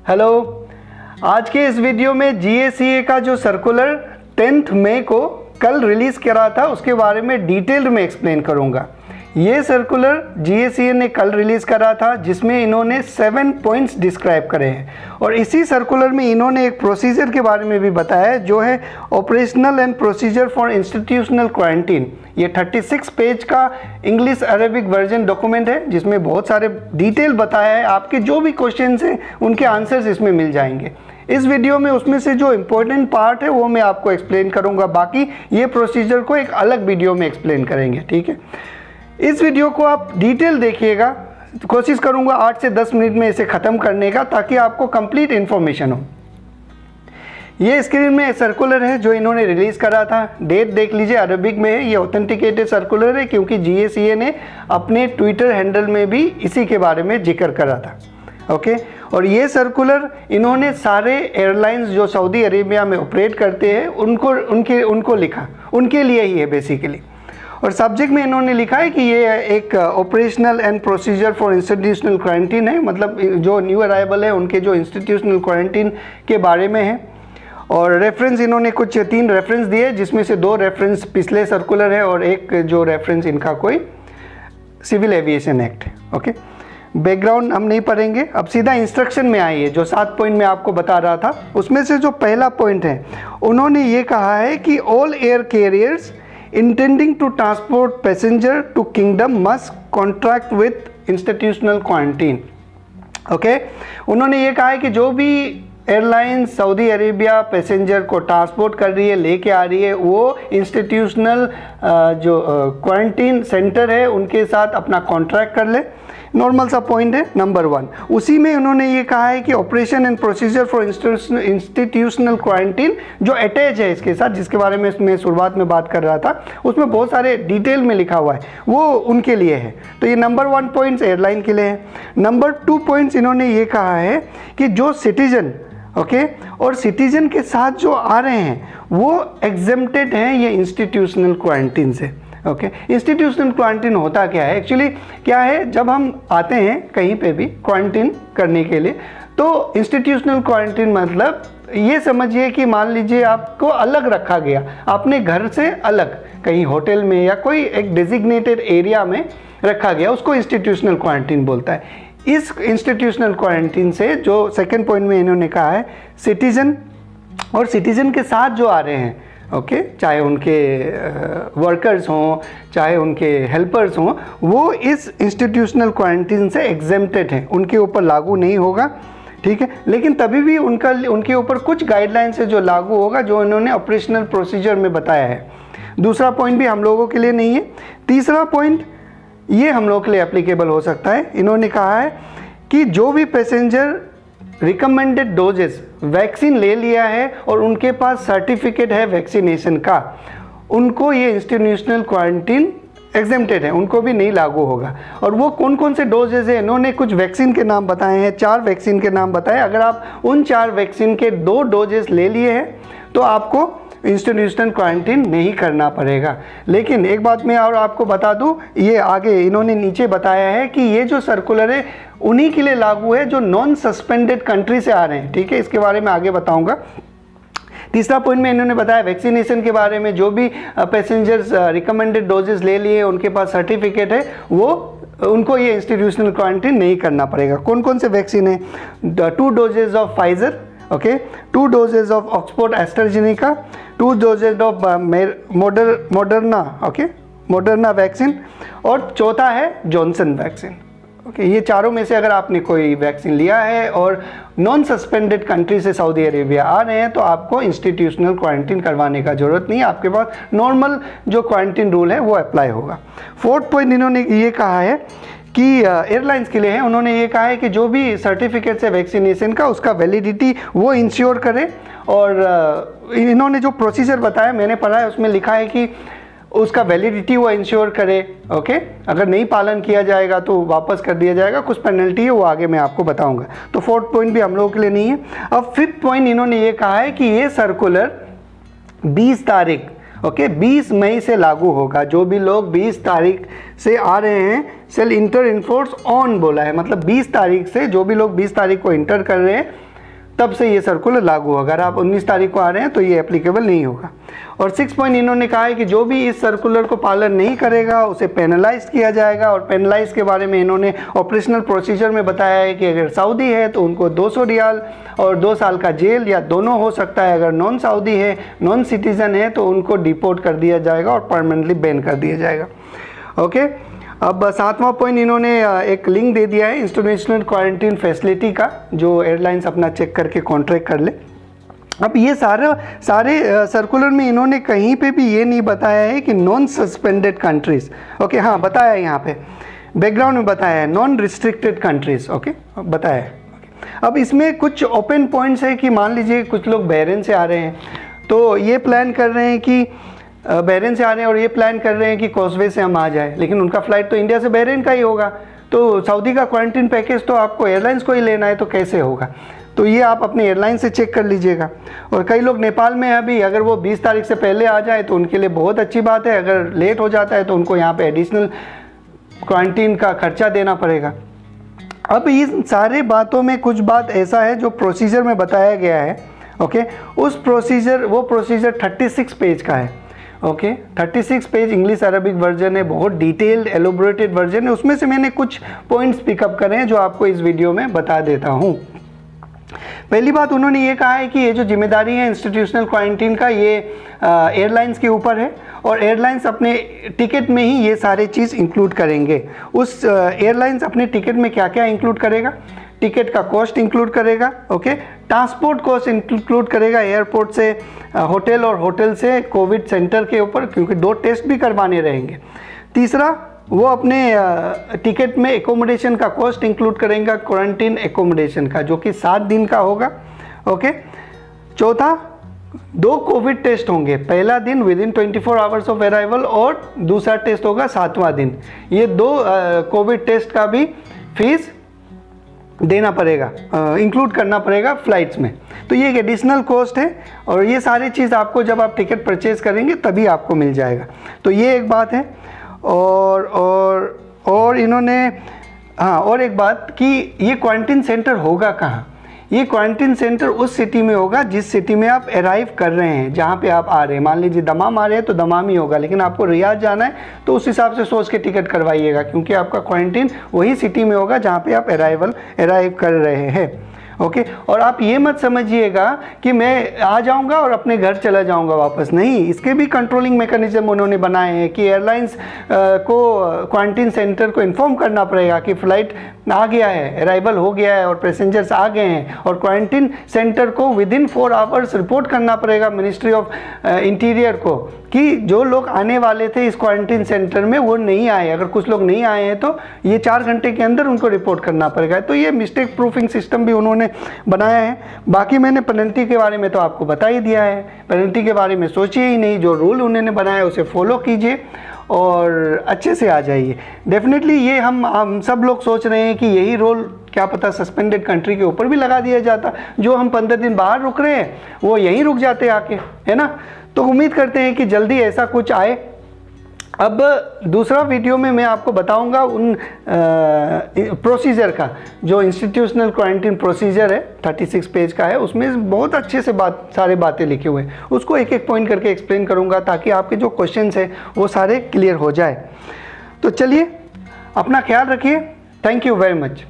Hello. आज के इस वीडियो में GACA का जो सर्कुलर 10 मई को कल रिलीज़ करा था उसके बारे में डिटेल्ड में एक्सप्लेन करूंगा। ये सर्कुलर GACA ने कल रिलीज़ करा था जिसमें इन्होंने 7 पॉइंट्स डिस्क्राइब करे हैं और इसी सर्कुलर में इन्होंने एक प्रोसीजर के बारे में भी बताया है जो है operational and procedure for institutional quarantine. ये 36 पेज का इंग्लिश अरेबिक वर्जन डॉक्यूमेंट है जिसमें बहुत सारे डिटेल बताया है। आपके जो भी क्वेश्चंस हैं उनके आंसर्स इसमें मिल जाएंगे। इस वीडियो में उसमें से जो इम्पोर्टेंट पार्ट है वो मैं आपको एक्सप्लेन करूंगा, बाकी ये प्रोसीजर को एक अलग वीडियो में एक्सप्लेन करेंगे। ठीक है, इस वीडियो को आप डिटेल देखिएगा। कोशिश करूंगा 8 से 10 मिनट में इसे ख़त्म करने का ताकि आपको कंप्लीट इन्फॉर्मेशन हो। ये स्क्रीन में सर्कुलर है जो इन्होंने रिलीज़ करा था। डेट देख लीजिए, अरबिक में है। ये ऑथेंटिकेटेड सर्कुलर है क्योंकि GACA ने अपने ट्विटर हैंडल में भी इसी के बारे में जिक्र करा था। ओके, और ये सर्कुलर इन्होंने सारे एयरलाइंस जो सऊदी अरेबिया में ऑपरेट करते हैं उनको लिखा, उनके लिए ही है बेसिकली। और सब्जेक्ट में इन्होंने लिखा है कि ये एक operational and procedure for institutional quarantine है, मतलब जो न्यू अराइवल है उनके जो इंस्टीट्यूशनल क्वारंटीन के बारे में है। और रेफरेंस इन्होंने कुछ 3 रेफरेंस दिए जिसमें से 2 रेफरेंस पिछले सर्कुलर है और एक जो रेफरेंस इनका कोई सिविल एविएशन एक्ट है। ओके, बैकग्राउंड हम नहीं पढ़ेंगे, अब सीधा इंस्ट्रक्शन में आइए। जो 7 पॉइंट मैं आपको बता रहा था उसमें से जो पहला पॉइंट है उन्होंने ये कहा है कि all air carriers intending to transport passenger to kingdom must contract with institutional quarantine। Okay, उन्होंने ये कहा है कि जो भी एयरलाइन सऊदी अरेबिया पैसेंजर को ट्रांसपोर्ट कर रही है, लेके आ रही है, वो इंस्टीट्यूशनल जो क्वारंटीन सेंटर है उनके साथ अपना कॉन्ट्रैक्ट कर ले। नॉर्मल सा पॉइंट है नंबर 1। उसी में उन्होंने ये कहा है कि operation and procedure for institutional quarantine जो अटैच है इसके साथ, जिसके बारे में मैं शुरुआत में बात कर रहा था, उसमें बहुत सारे डिटेल में लिखा हुआ है, वो उनके लिए है। तो ये नंबर 1 पॉइंट्स एयरलाइन के लिए है। नंबर 2 पॉइंट्स इन्होंने ये कहा है कि जो सिटीजन और सिटीजन के साथ जो आ रहे हैं वो एग्जेम्प्टेड हैं ये इंस्टीट्यूशनल क्वारंटीन से। ओके, इंस्टीट्यूशनल क्वारंटीन होता क्या है? एक्चुअली क्या है, जब हम आते हैं कहीं पे भी क्वारंटीन करने के लिए तो इंस्टीट्यूशनल क्वारंटीन मतलब ये समझिए कि मान लीजिए आपको अलग रखा गया, अपने घर से अलग कहीं होटल में या कोई एक डेजिग्नेटेड एरिया में रखा गया, उसको इंस्टीट्यूशनल क्वारंटीन बोलता है। इस इंस्टीट्यूशनल क्वारंटीन से जो सेकेंड पॉइंट में इन्होंने कहा है सिटीजन और सिटीजन के साथ जो आ रहे हैं, ओके, चाहे उनके वर्कर्स हों चाहे उनके हेल्पर्स हों, वो इस इंस्टीट्यूशनल क्वारंटीन से एग्जेम्प्टेड हैं, उनके ऊपर लागू नहीं होगा। ठीक है, लेकिन तभी भी उनके ऊपर कुछ गाइडलाइंस है जो लागू होगा, जो इन्होंने ऑपरेशनल प्रोसीजर में बताया है। दूसरा पॉइंट भी हम लोगों के लिए नहीं है। तीसरा पॉइंट ये हम लोगों के लिए एप्लीकेबल हो सकता है। इन्होंने कहा है कि जो भी पैसेंजर रिकमेंडेड डोजेस वैक्सीन ले लिया है और उनके पास सर्टिफिकेट है वैक्सीनेशन का, उनको ये इंस्टीट्यूशनल क्वारंटीन एग्जेम्प्टेड है, उनको भी नहीं लागू होगा। और वो कौन कौन से डोजेज है, इन्होंने कुछ वैक्सीन के नाम बताए हैं, 4 वैक्सीन के नाम बताए। अगर आप उन 4 वैक्सीन के 2 डोजेस ले लिए हैं तो आपको इंस्टीट्यूशनल क्वारंटीन नहीं करना पड़ेगा। लेकिन एक बात मैं और आपको बता दूं, ये आगे इन्होंने नीचे बताया है कि ये जो सर्कुलर है उन्हीं के लिए लागू है जो नॉन सस्पेंडेड कंट्री से आ रहे हैं। ठीक है, इसके बारे में आगे बताऊंगा। तीसरा पॉइंट में इन्होंने बताया वैक्सीनेशन के बारे में, जो भी पैसेंजर्स रिकमेंडेड डोजेस ले लिए, उनके पास सर्टिफिकेट है, वो उनको ये इंस्टीट्यूशनल क्वारंटीन नहीं करना पड़ेगा। कौन कौन से वैक्सीन है? 2 doses of Pfizer, okay, 2 doses of Oxford AstraZeneca, 2 doses of Moderna, okay, Moderna vaccine, और चौथा है जॉनसन वैक्सीन। ओके, ये चारों में से अगर आपने कोई वैक्सीन लिया है और नॉन सस्पेंडेड कंट्री से सऊदी अरेबिया आ रहे हैं तो आपको इंस्टीट्यूशनल क्वारंटीन करवाने का ज़रूरत नहीं है, आपके पास नॉर्मल जो क्वारंटीन रूल है वो अप्लाई होगा। 4th पॉइंट इन्होंने ये कहा है कि एयरलाइंस के लिए है, उन्होंने ये कहा है कि जो भी सर्टिफिकेट्स है वैक्सीनेशन का उसका वैलिडिटी वो इंश्योर करे। और इन्होंने जो प्रोसीजर बताया मैंने पढ़ा है, उसमें लिखा है कि उसका वैलिडिटी वो इंश्योर करे। ओके, अगर नहीं पालन किया जाएगा तो वापस कर दिया जाएगा, कुछ पेनल्टी है वो आगे मैं आपको बताऊंगा। तो 4th पॉइंट भी हम लोगों के लिए नहीं है। अब 5th पॉइंट इन्होंने ये कहा है कि ये सर्कुलर 20 तारीख, ओके, 20 मई से लागू होगा। जो भी लोग 20 तारीख से आ रहे हैं, सेल इंटर इनफोर्स ऑन बोला है, मतलब 20 तारीख से जो भी लोग 20 तारीख को इंटर कर रहे हैं तब से ये सर्कुलर लागू होगा। अगर आप 19 तारीख को आ रहे हैं तो ये एप्लीकेबल नहीं होगा। और 6 पॉइंट इन्होंने कहा है कि जो भी इस सर्कुलर को पालन नहीं करेगा उसे पेनलाइज किया जाएगा। और पेनलाइज के बारे में इन्होंने ऑपरेशनल प्रोसीजर में बताया है कि अगर सऊदी है तो उनको 200 रियाल और 2 साल का जेल या दोनों हो सकता है। अगर नॉन सऊदी है, नॉन सिटीज़न है तो उनको डिपोर्ट कर दिया जाएगा और परमानेंटली बैन कर दिया जाएगा। ओके, अब 7वां पॉइंट इन्होंने एक लिंक दे दिया है इंटरनेशनल क्वारंटीन फैसिलिटी का, जो एयरलाइंस अपना चेक करके कॉन्ट्रैक्ट कर ले। अब ये सारे सर्कुलर में इन्होंने कहीं पे भी ये नहीं बताया है कि नॉन सस्पेंडेड कंट्रीज़। ओके, हाँ बताया है, यहाँ पे बैकग्राउंड में बताया है नॉन रिस्ट्रिक्टेड कंट्रीज़। ओके, बताया है। अब इसमें कुछ ओपन पॉइंट्स है कि मान लीजिए कुछ लोग बहरीन से आ रहे हैं तो ये प्लान कर रहे हैं कि बहरीन से आ रहे हैं और ये प्लान कर रहे हैं कि कॉजवे से हम आ जाए, लेकिन उनका फ़्लाइट तो इंडिया से बहरीन का ही होगा, तो सऊदी का क्वारंटीन पैकेज तो आपको एयरलाइंस को ही लेना है, तो कैसे होगा? तो ये आप अपने एयरलाइन से चेक कर लीजिएगा। और कई लोग नेपाल में हैं अभी, अगर वो 20 तारीख से पहले आ जाए तो उनके लिए बहुत अच्छी बात है। अगर लेट हो जाता है तो उनको यहाँ पे एडिशनल क्वारंटीन का खर्चा देना पड़ेगा। अब इन सारे बातों में कुछ बात ऐसा है जो प्रोसीजर में बताया गया है। ओके, वो प्रोसीजर 36 पेज का है। Okay, 36 page English Arabic version है, बहुत डिटेल्ड एलोबरेटेड वर्जन है। उसमें से मैंने कुछ पॉइंट्स पिकअप करे हैं जो आपको इस वीडियो में बता देता हूँ। पहली बात उन्होंने ये कहा है कि ये जो जिम्मेदारी है इंस्टीट्यूशनल क्वारंटीन का, ये एयरलाइंस के ऊपर है और एयरलाइंस अपने टिकट में ही ये सारे चीज़ इंक्लूड करेंगे। उस एयरलाइंस अपने टिकट में क्या क्या इंक्लूड करेगा? टिकट का कॉस्ट इंक्लूड करेगा। ओके, ट्रांसपोर्ट कॉस्ट इंक्लूड करेगा एयरपोर्ट से होटल और होटल से कोविड सेंटर के ऊपर, क्योंकि 2 टेस्ट भी करवाने रहेंगे। तीसरा, वो अपने टिकट में एकोमोडेशन का कॉस्ट इंक्लूड करेंगे, क्वारंटीन एकोमोडेशन का, जो कि 7 दिन का होगा। ओके, चौथा, 2 कोविड टेस्ट होंगे, पहला दिन विदिन 24 आवर्स ऑफ अराइवल और दूसरा टेस्ट होगा 7वां दिन। ये 2 कोविड टेस्ट का भी फीस देना पड़ेगा, इंक्लूड करना पड़ेगा फ़्लाइट्स में। तो ये एक एडिशनल कॉस्ट है और ये सारी चीज़ आपको जब आप टिकट परचेज़ करेंगे तभी आपको मिल जाएगा। तो ये एक बात है। और इन्होंने हाँ, और एक बात कि ये क्वारंटीन सेंटर होगा कहाँ? ये क्वारंटीन सेंटर उस सिटी में होगा जिस सिटी में आप अराइव कर रहे हैं, जहाँ पे आप आ रहे हैं। मान लीजिए दमाम आ रहे हैं तो दमाम ही होगा, लेकिन आपको रियाद जाना है तो उस हिसाब से सोच के टिकट करवाइएगा, क्योंकि आपका क्वारंटीन वही सिटी में होगा जहाँ पे आप अराइव कर रहे हैं। ओके, और आप ये मत समझिएगा कि मैं आ जाऊंगा और अपने घर चला जाऊंगा वापस, नहीं। इसके भी कंट्रोलिंग मैकेनिज्म उन्होंने बनाए हैं कि एयरलाइंस को क्वारंटीन सेंटर को इन्फॉर्म करना पड़ेगा कि फ़्लाइट आ गया है, अराइवल हो गया है और पैसेंजर्स आ गए हैं, और क्वारंटीन सेंटर को विदिन 4 आवर्स रिपोर्ट करना पड़ेगा मिनिस्ट्री ऑफ इंटीरियर को कि जो लोग आने वाले थे इस क्वारंटीन सेंटर में वो नहीं आए। अगर कुछ लोग नहीं आए हैं तो ये 4 घंटे के अंदर उनको रिपोर्ट करना पड़ेगा। तो ये मिस्टेक प्रूफिंग सिस्टम भी उन्होंने बनाया है। बाकी मैंने पेनल्टी के बारे में तो आपको बता ही दिया है, पेनल्टी के बारे में सोचिए ही नहीं, जो रूल उन्होंने बनाया उसे फॉलो कीजिए और अच्छे से आ जाइए। डेफिनेटली ये हम सब लोग सोच रहे हैं कि यही रोल क्या पता सस्पेंडेड कंट्री के ऊपर भी लगा दिया जाता, जो हम 15 दिन बाहर रुक रहे हैं वो यहीं रुक जाते आके, है ना। तो उम्मीद करते हैं कि जल्दी ऐसा कुछ आए। अब दूसरा वीडियो में मैं आपको बताऊंगा उन प्रोसीजर का, जो इंस्टीट्यूशनल क्वारंटीन प्रोसीजर है 36 पेज का है, उसमें बहुत अच्छे से सारे बातें लिखे हुए हैं, उसको एक एक पॉइंट करके एक्सप्लेन करूंगा ताकि आपके जो क्वेश्चंस हैं वो सारे क्लियर हो जाए। तो चलिए, अपना ख्याल रखिए। Thank you very much.